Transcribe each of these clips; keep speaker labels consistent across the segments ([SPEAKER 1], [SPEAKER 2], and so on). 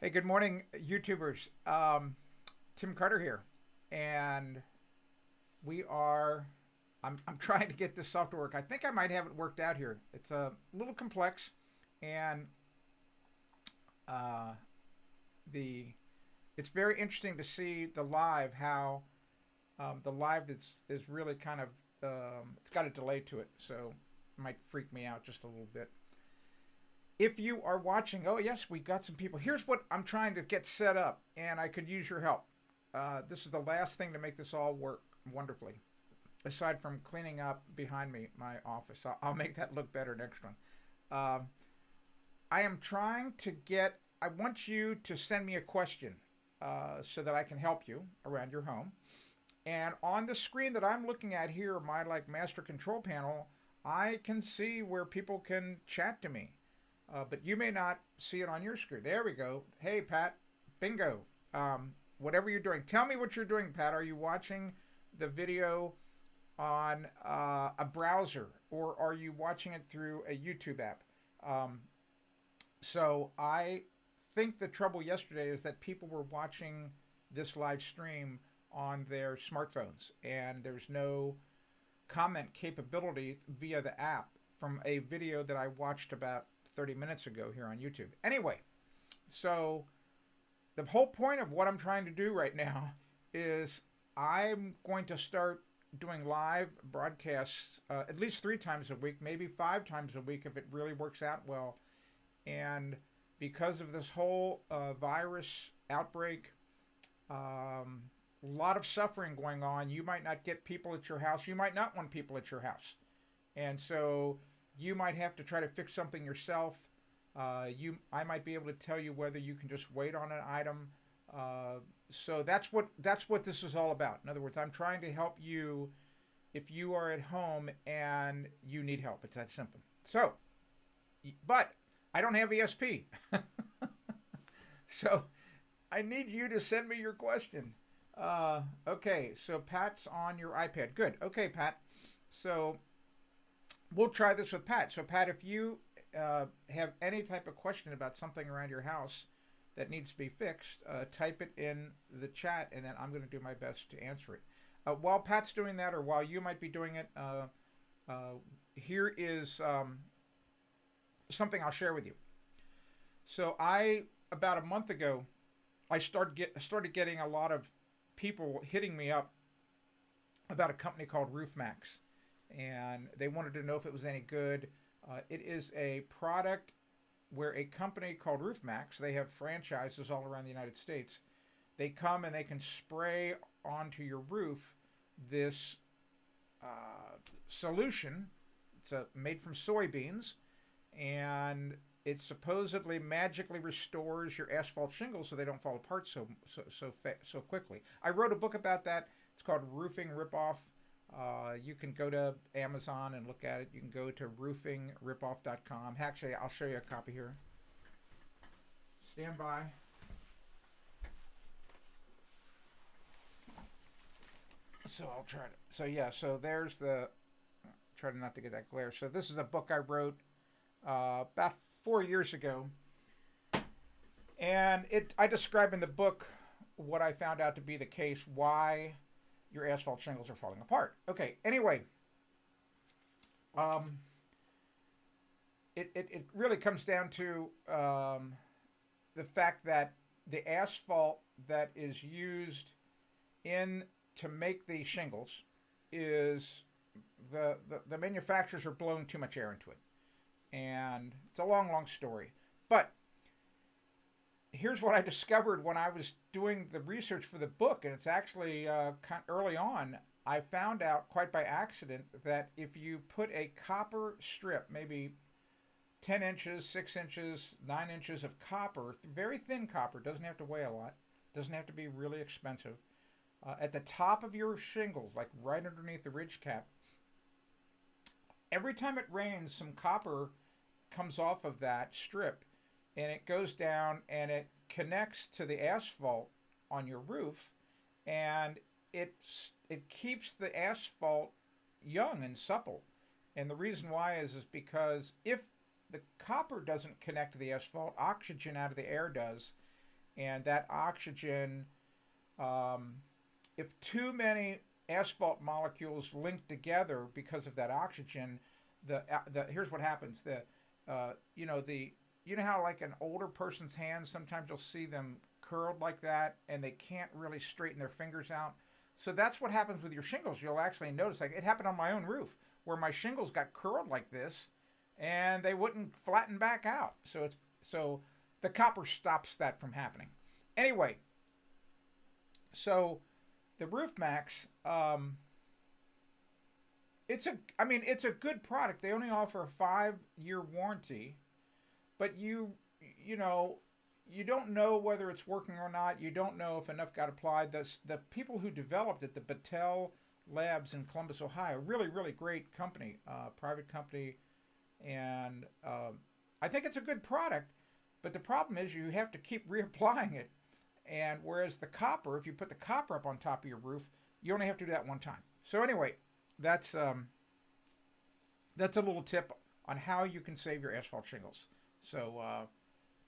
[SPEAKER 1] Hey, good morning, YouTubers. Tim Carter here, and we are. I'm trying to get this software work. I think I might have it worked out here. It's a little complex, and uh, the it's very interesting to see the live how the live is really kind of it's got a delay to it, so it might freak me out just a little bit. If you are watching, oh yes, we've got some people. Here's what I'm trying to get set up, and I could use your help. This is the last thing to make this all work wonderfully, aside from cleaning up behind me my office. I'll make that look better next one. Um, I am trying to get. I want you to send me a question so that I can help you around your home. And on the screen that I'm looking at here, my like master control panel, I can see where people can chat to me. But you may not see it on your screen. There we go. Hey, Pat. Bingo. Whatever you're doing. Tell me what you're doing, Pat. Are you watching the video on a browser or are you watching it through a YouTube app? Um, so I think the trouble yesterday is that people were watching this live stream on their smartphones and there's no comment capability via the app from a video that I watched about 30 minutes ago here on YouTube. Anyway, so the whole point of what I'm trying to do right now is I'm going to start doing live broadcasts at least 3 times a week, maybe 5 times a week if it really works out well. And because of this whole virus outbreak, a lot of suffering going on. You might not get people at your house. You might not want people at your house. And so you might have to try to fix something yourself. I might be able to tell you whether you can just wait on an item. So that's what this is all about. In other words, I'm trying to help you if you are at home and you need help. It's that simple. So, but I don't have ESP, so I need you to send me your question. Okay, so Pat's on your iPad. Good. Okay, Pat. So we'll try this with Pat. So, Pat, if you have any type of question about something around your house that needs to be fixed, type it in the chat, and then I'm going to do my best to answer it. While Pat's doing that, or while you might be doing it, here is something I'll share with you. So, about a month ago, I started getting a lot of people hitting me up about a company called RoofMax, and they wanted to know if it was any good. It is a product where a company called RoofMax, they have franchises all around the United States. They come and they can spray onto your roof this solution. It's made from soybeans, and it supposedly magically restores your asphalt shingles so they don't fall apart so quickly. I wrote a book about that. It's called Roofing Ripoff. You can go to Amazon and look at it. You can go to roofingripoff.com. Actually, I'll show you a copy here. Stand by. So I'll try to. So yeah. So there's the. Try not to get that glare. So this is a book I wrote about 4 years ago, and I describe in the book what I found out to be the case, why your asphalt shingles are falling apart. Okay, anyway, um, it really comes down to the fact that the asphalt that is used in to make the shingles is the manufacturers are blowing too much air into it. And it's a long story. But here's what I discovered when I was doing the research for the book, and it's actually kind of early on. I found out quite by accident that if you put a copper strip, maybe 10 inches, 6 inches, 9 inches of copper, very thin copper, doesn't have to weigh a lot, doesn't have to be really expensive, at the top of your shingles, like right underneath the ridge cap, every time it rains, some copper comes off of that strip and it goes down and it connects to the asphalt on your roof, and it keeps the asphalt young and supple. And the reason why is because if the copper doesn't connect to the asphalt, oxygen out of the air does, and that oxygen, um, if too many asphalt molecules link together because of that oxygen, the here's what happens. You know the you know how like an older person's hands, sometimes you'll see them curled like that and they can't really straighten their fingers out. So that's what happens with your shingles. You'll actually notice, like, it happened on my own roof where my shingles got curled like this and they wouldn't flatten back out. So the copper stops that from happening. Anyway, so the Roof Max, it's a good product. They only offer a 5 year warranty, but you know you don't know whether it's working or not. You don't know if enough got applied. The people who developed it, the Battelle Labs in Columbus, Ohio, really great company, private company, and I think it's a good product. But the problem is you have to keep reapplying it, and whereas the copper, if you put the copper up on top of your roof, you only have to do that one time. So anyway, that's um, that's a little tip on how you can save your asphalt shingles. So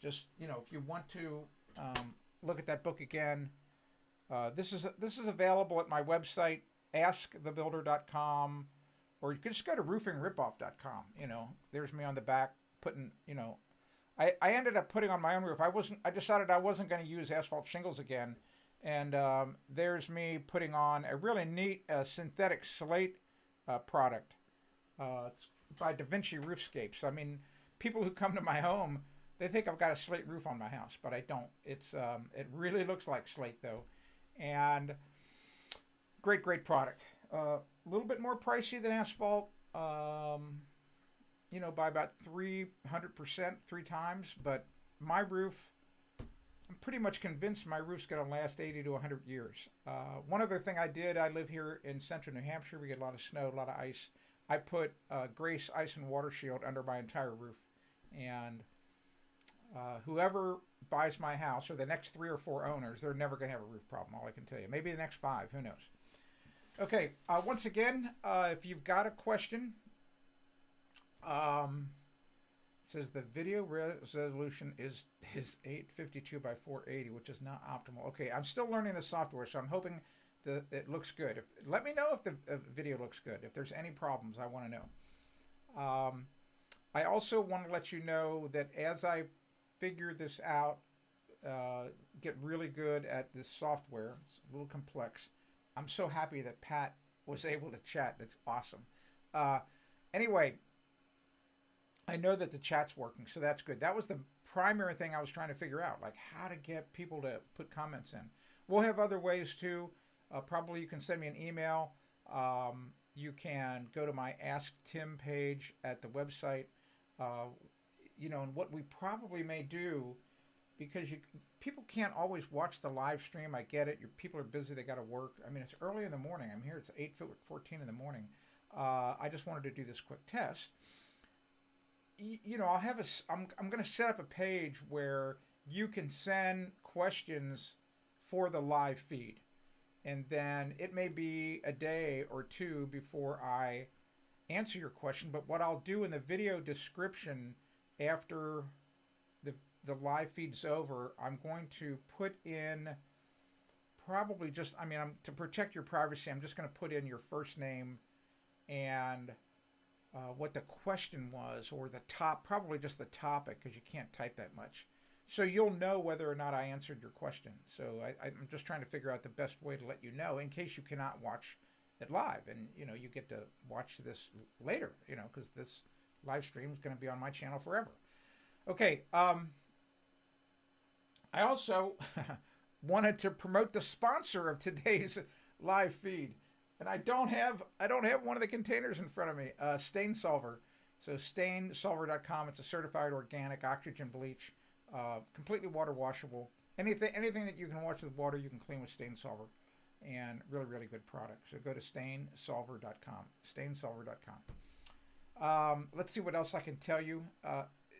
[SPEAKER 1] just if you want to look at that book again, this is available at my website, askthebuilder.com, or you can just go to roofingripOff.com. There's me on the back putting. I ended up putting on my own roof. I decided I wasn't going to use asphalt shingles again, and there's me putting on a really neat synthetic slate product. It's by Da Vinci Roofscapes. I mean, people who come to my home, they think I've got a slate roof on my house, but I don't. It really looks like slate though, and great product. A little bit more pricey than asphalt. By about 300%, 3 times. But my roof, I'm pretty much convinced my roof's going to last 80 to 100 years. One other thing I did, I live here in central New Hampshire. We get a lot of snow, a lot of ice. I put Grace Ice and Water Shield under my entire roof. And whoever buys my house, or the next 3 or 4 owners, they're never going to have a roof problem, all I can tell you. Maybe the next 5, who knows. Okay, once again, if you've got a question, says the video resolution is 852 by 480, which is not optimal. Okay, I'm still learning the software, so I'm hoping that it looks good. Let me know if the video looks good. If there's any problems, I want to know. I also want to let you know that as I figure this out, get really good at this software. It's a little complex. I'm so happy that Pat was able to chat. That's awesome. Anyway, I know that the chat's working, so that's good. That was the primary thing I was trying to figure out, like how to get people to put comments in. We'll have other ways too. Probably you can send me an email. You can go to my Ask Tim page at the website. And what we probably may do, because people can't always watch the live stream. I get it. Your people are busy. They got to work. I mean, it's early in the morning. I'm here. It's 8:14 in the morning. I just wanted to do this quick test. I'm going to set up a page where you can send questions for the live feed, and then it may be a day or two before I answer your question. But what I'll do in the video description after the live feed's over, I'm going to put in probably just, to protect your privacy, I'm just going to put in your first name and what the question was, or probably just the topic, because you can't type that much. So you'll know whether or not I answered your question. So I'm just trying to figure out the best way to let you know in case you cannot watch it live, and you get to watch this later, because this live stream is going to be on my channel forever. Okay. I also wanted to promote the sponsor of today's live feed. And I don't have one of the containers in front of me. Stain Solver. So stainsolver.com. It's a certified organic oxygen bleach, completely water washable. Anything that you can wash with water, you can clean with Stain Solver, and really good product. So go to stainsolver.com. Stainsolver.com. Let's see what else I can tell you.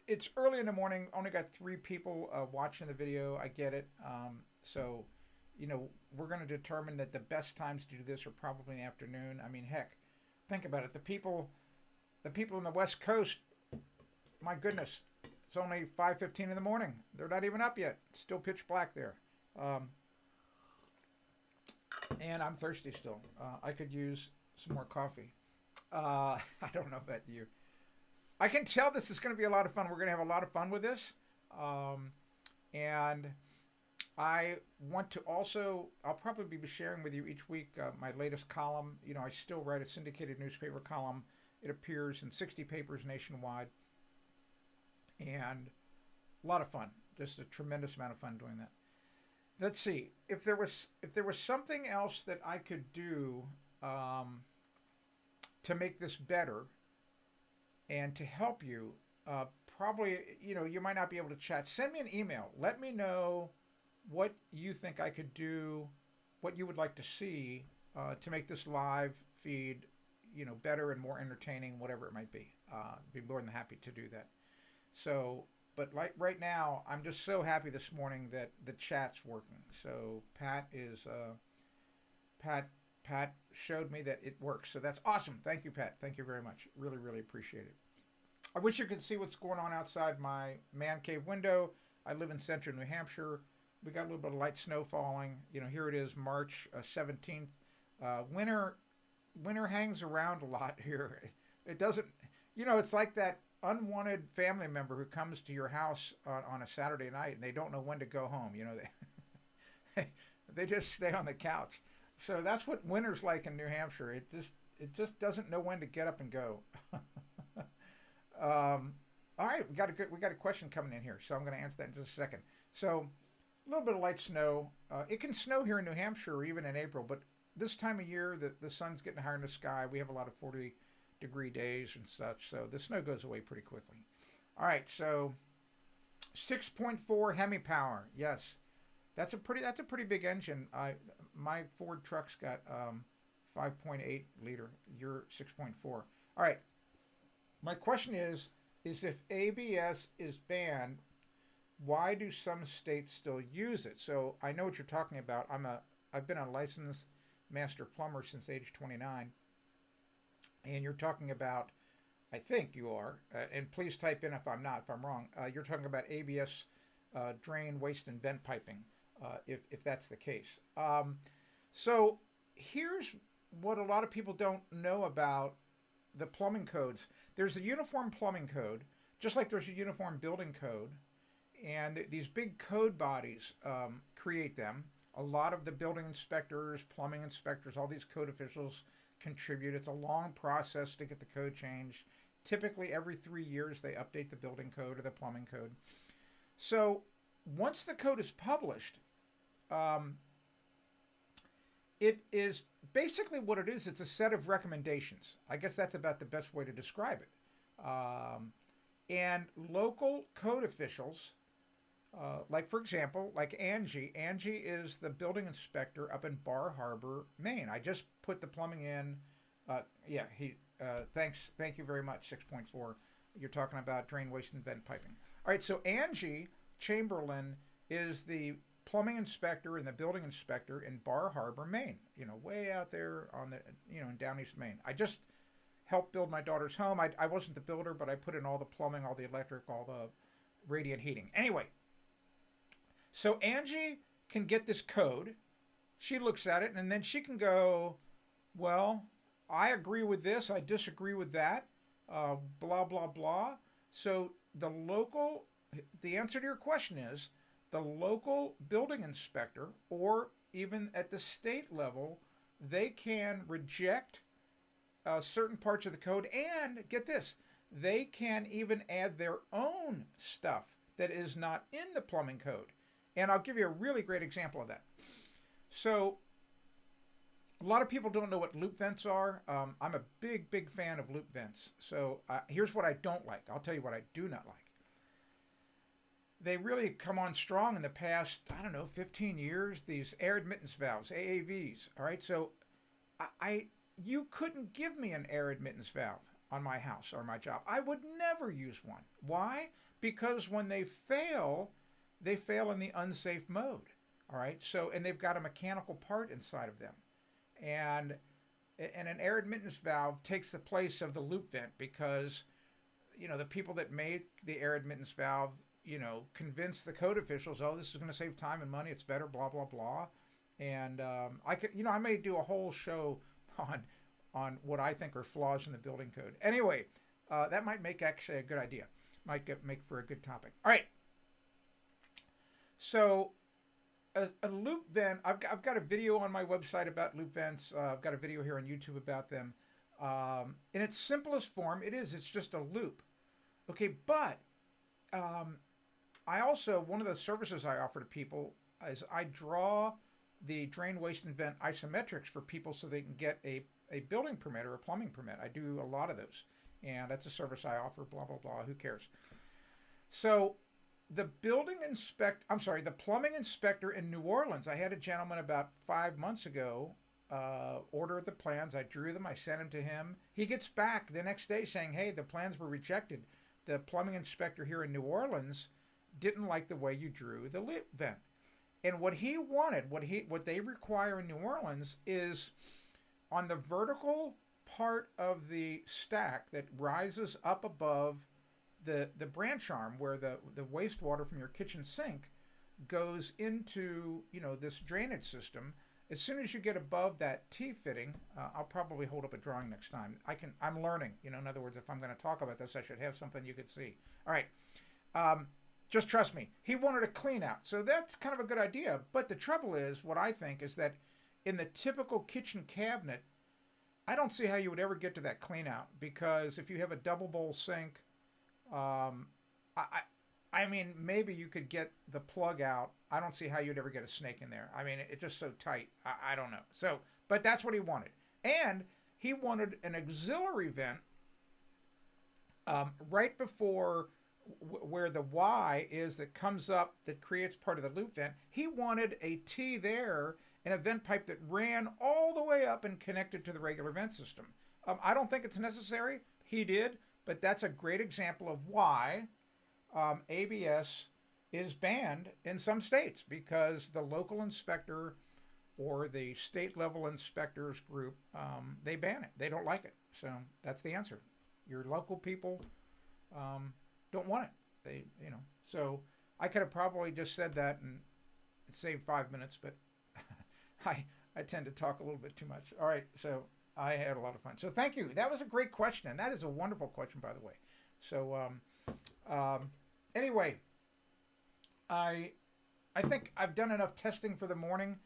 [SPEAKER 1] It's early in the morning. Only got 3 people watching the video. I get it. So we're going to determine that the best times to do this are probably in the afternoon. I mean, heck, think about it. The people in the West Coast, my goodness, It's only 5:15 in the morning. They're not even up yet. It's still pitch black there. Um, and I'm thirsty still. I could use some more coffee. I don't know about you. I can tell this is going to be a lot of fun. We're going to have a lot of fun with this. Um, and I want to also, I'll probably be sharing with you each week my latest column. You know, I still write a syndicated newspaper column. It appears in 60 papers nationwide. And a lot of fun. Just a tremendous amount of fun doing that. Let's see. If there was something else that I could do to make this better and to help you, probably, you might not be able to chat. Send me an email. Let me know what you think I could do, what you would like to see to make this live feed, better and more entertaining, whatever it might be. Be more than happy to do that. So, but like right now, I'm just so happy this morning that the chat's working. So Pat showed me that it works. So that's awesome. Thank you, Pat. Thank you very much. Really, really appreciate it. I wish you could see what's going on outside my man cave window. I live in central New Hampshire. We got a little bit of light snow falling. Here it is, March 17th. Winter hangs around a lot here. It doesn't, it's like that unwanted family member who comes to your house on a Saturday night and they don't know when to go home. They just stay on the couch. So that's what winter's like in New Hampshire. It just doesn't know when to get up and go. All right, we got a question coming in here, so I'm going to answer that in just a second. So a little bit of light snow. It can snow here in New Hampshire even in April, but this time of year the sun's getting higher in the sky. We have a lot of 40-degree days and such, so the snow goes away pretty quickly. All right, so 6.4 Hemi power. Yes, that's a pretty big engine. My Ford truck's got 5.8 liter. Your 6.4. All right. My question is if ABS is banned, why do some states still use it? So I know what you're talking about. I've been a licensed master plumber since age 29, and you're talking about, I think you are, and please type in if I'm not, if I'm wrong. You're talking about ABS drain, waste, and vent piping, if that's the case. So here's what a lot of people don't know about the plumbing codes. There's a uniform plumbing code, just like there's a uniform building code, and these big code bodies create them. A lot of the building inspectors, plumbing inspectors, all these code officials contribute. It's a long process to get the code changed. Typically, every 3 years, they update the building code or the plumbing code. So once the code is published, it is basically what it is. It's a set of recommendations. I guess that's about the best way to describe it. And local code officials, like for example, like Angie. Angie is the building inspector up in Bar Harbor, Maine. I just put the plumbing in. Thank you very much. 6.4. You're talking about drain, waste, and vent piping. All right. So Angie Chamberlain is the plumbing inspector and the building inspector in Bar Harbor, Maine. Way out there on the, in down east Maine. I just helped build my daughter's home. I wasn't the builder, but I put in all the plumbing, all the electric, all the radiant heating. Anyway, so Angie can get this code. She looks at it, and then she can go, well, I agree with this. I disagree with that. Blah, blah, blah. So the answer to your question is the local building inspector, or even at the state level, they can reject certain parts of the code, and get this, they can even add their own stuff that is not in the plumbing code. And I'll give you a really great example of that. So a lot of people don't know what loop vents are. I'm a big fan of loop vents. So here's what I don't like. I'll tell you what I do not like. They really come on strong in the past, 15 years, these air admittance valves, AAVs. All right, so you couldn't give me an air admittance valve on my house or my job. I would never use one. Why? Because when they fail in the unsafe mode. All right, so, and they've got a mechanical part inside of them. And an air admittance valve takes the place of the loop vent because the people that made the air admittance valve, convince the code officials, oh, this is going to save time and money. It's better, blah, blah, blah. And I may do a whole show on what I think are flaws in the building code. Anyway, that might make actually a good idea. Make for a good topic. All right. So a loop vent, I've got a video on my website about loop vents. I've got a video here on YouTube about them. In its simplest form, it's just a loop. Okay, but one of the services I offer to people is I draw the drain, waste, and vent isometrics for people so they can get a building permit or a plumbing permit. I do a lot of those, and that's a service I offer, blah, blah, blah, who cares? So the plumbing inspector in New Orleans, I had a gentleman about 5 months ago order the plans. I drew them. I sent them to him. He gets back the next day saying, hey, the plans were rejected. The plumbing inspector here in New Orleans didn't like the way you drew the loop vent. And what he wanted, what they require in New Orleans is on the vertical part of the stack that rises up above the branch arm where the wastewater from your kitchen sink goes into, this drainage system. As soon as you get above that T-fitting, I'll probably hold up a drawing next time. I'm learning, in other words, if I'm going to talk about this, I should have something you could see. All right. Just trust me. He wanted a clean out. So that's kind of a good idea. But the trouble is, what I think is that in the typical kitchen cabinet, I don't see how you would ever get to that clean out, because if you have a double bowl sink, I mean, maybe you could get the plug out. I don't see how you'd ever get a snake in there. I mean, it's just so tight. I don't know. So, but that's what he wanted. And he wanted an auxiliary vent right before where the Y is that comes up that creates part of the loop vent. He wanted a T there and a vent pipe that ran all the way up and connected to the regular vent system. I don't think it's necessary. He did, but that's a great example of why ABS is banned in some states, because the local inspector or the state level inspectors group, they ban it. They don't like it. So that's the answer. Your local people don't want it. So I could have probably just said that and saved 5 minutes, but I tend to talk a little bit too much. All right, so I had a lot of fun. So thank you. That was a great question, and that is a wonderful question, by the way. So anyway, I think I've done enough testing for the morning.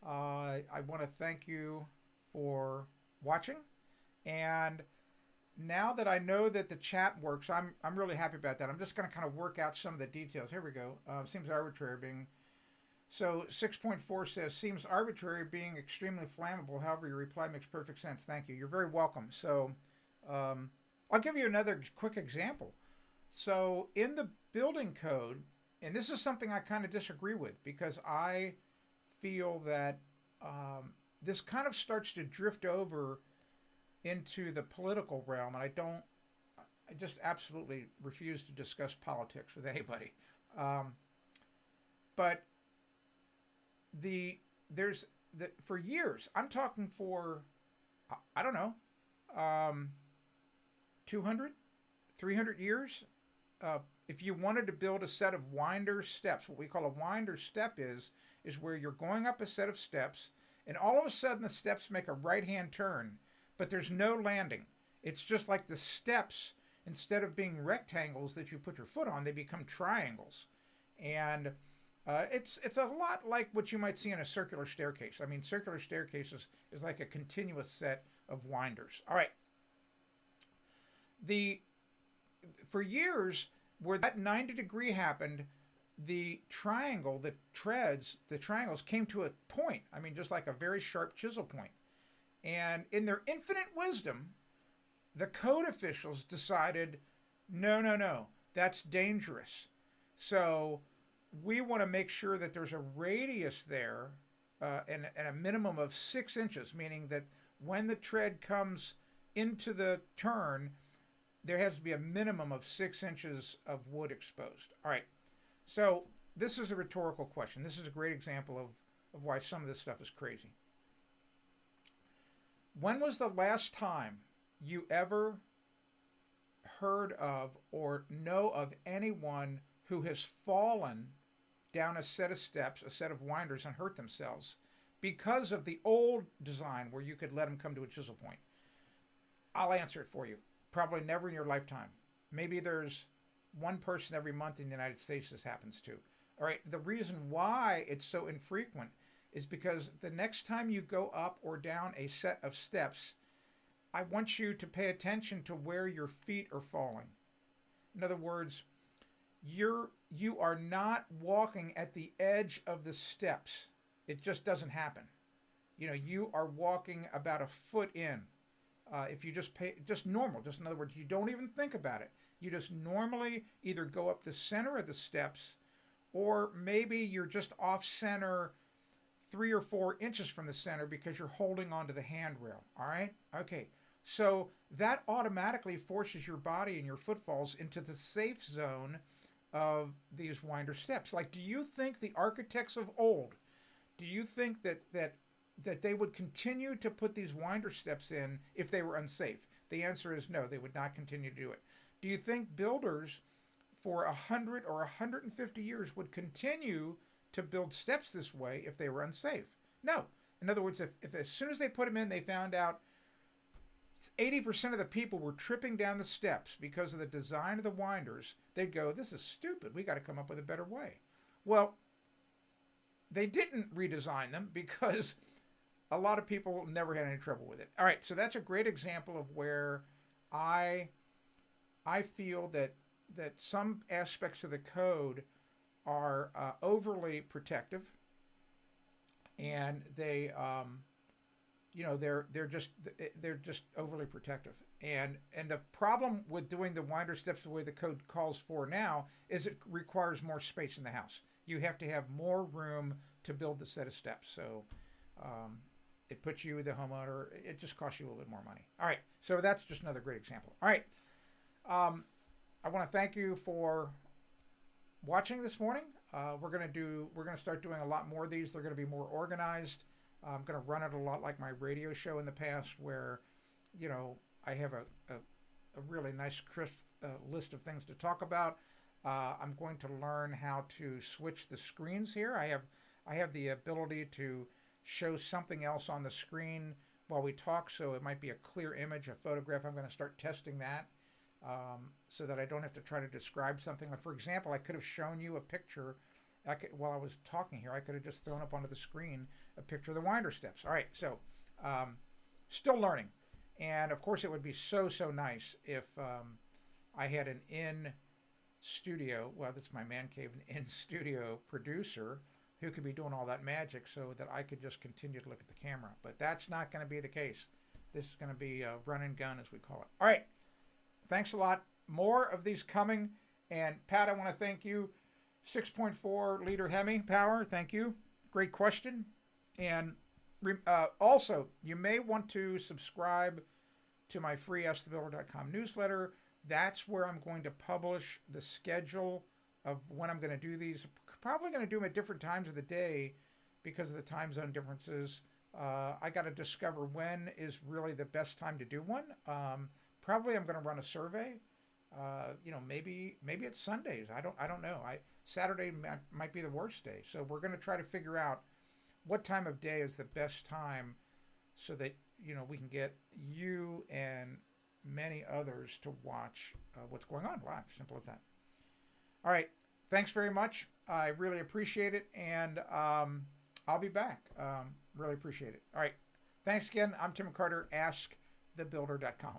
[SPEAKER 1] I want to thank you for watching, and now that I know that the chat works, I'm really happy about that. I'm just going to kind of work out some of the details. Here we go. Seems arbitrary being... So 6.4 says, seems arbitrary being extremely flammable. However, your reply makes perfect sense. Thank you. You're very welcome. So I'll give you another quick example. So in the building code, and this is something I kind of disagree with, because I feel that this kind of starts to drift over into the political realm, and I just absolutely refuse to discuss politics with anybody. But for years, I'm talking for, I don't know, 200, 300 years, if you wanted to build a set of winder steps, what we call a winder step is where you're going up a set of steps, and all of a sudden the steps make a right-hand turn, but there's no landing. It's just like the steps, instead of being rectangles that you put your foot on, they become triangles. And it's a lot like what you might see in a circular staircase. I mean, circular staircases is like a continuous set of winders. All right. For years, where that 90-degree happened, the triangles came to a point. I mean, just like a very sharp chisel point. And in their infinite wisdom, the code officials decided, no, that's dangerous. So we want to make sure that there's a radius there and a minimum of 6 inches, meaning that when the tread comes into the turn, there has to be a minimum of 6 inches of wood exposed. All right. So this is a rhetorical question. This is a great example of why some of this stuff is crazy. When was the last time you ever heard of or know of anyone who has fallen down a set of steps, a set of winders, and hurt themselves because of the old design where you could let them come to a chisel point? I'll answer it for you. Probably never in your lifetime. Maybe there's one person every month in the United States this happens to. All right, the reason why it's so infrequent is because the next time you go up or down a set of steps, I want you to pay attention to where your feet are falling. In other words, you are not walking at the edge of the steps. It just doesn't happen. You are walking about a foot in. If you just normal, just in other words, you don't even think about it. You just normally either go up the center of the steps, or maybe you're just off center 3 or 4 inches from the center because you're holding onto the handrail. All right? Okay. So that automatically forces your body and your footfalls into the safe zone of these winder steps. Like, do you think the architects of old, do you think that they would continue to put these winder steps in if they were unsafe? The answer is no, they would not continue to do it. Do you think builders for 100 or 150 years would continue to build steps this way if they were unsafe? No. In other words, if as soon as they put them in, they found out 80% of the people were tripping down the steps because of the design of the winders, they'd go, this is stupid. We got to come up with a better way. Well, they didn't redesign them because a lot of people never had any trouble with it. All right, so that's a great example of where I feel that some aspects of the code are overly protective, and they're just overly protective. And the problem with doing the winder steps the way the code calls for now is it requires more space in the house. You have to have more room to build the set of steps. So it puts you, the homeowner, it just costs you a little bit more money. All right, so that's just another great example. All right, I want to thank you for watching this morning. We're going to start doing a lot more of these. They're going to be more organized. I'm going to run it a lot like my radio show in the past, where, I have a really nice, crisp list of things to talk about. I'm going to learn how to switch the screens here. I have the ability to show something else on the screen while we talk, so it might be a clear image, a photograph. I'm going to start testing that so that I don't have to try to describe something. Like, for example, I could have shown you a picture while I was talking here. I could have just thrown up onto the screen a picture of the winder steps. All right, so still learning. And of course, it would be so nice if I had an in-studio, well, that's my man cave, an in-studio producer who could be doing all that magic so that I could just continue to look at the camera. But that's not going to be the case. This is going to be a run and gun, as we call it. All right. Thanks a lot. More of these coming. And Pat, I want to thank you. 6.4 liter Hemi power. Thank you. Great question. And also, you may want to subscribe to my free AsktheBuilder.com newsletter. That's where I'm going to publish the schedule of when I'm going to do these. Probably going to do them at different times of the day because of the time zone differences. I got to discover when is really the best time to do one. Probably I'm going to run a survey. Maybe it's Sundays. I don't know. Saturday might be the worst day. So we're going to try to figure out what time of day is the best time so that, we can get you and many others to watch what's going on live. Simple as that. All right. Thanks very much. I really appreciate it. And I'll be back. Really appreciate it. All right. Thanks again. I'm Tim Carter, AsktheBuilder.com.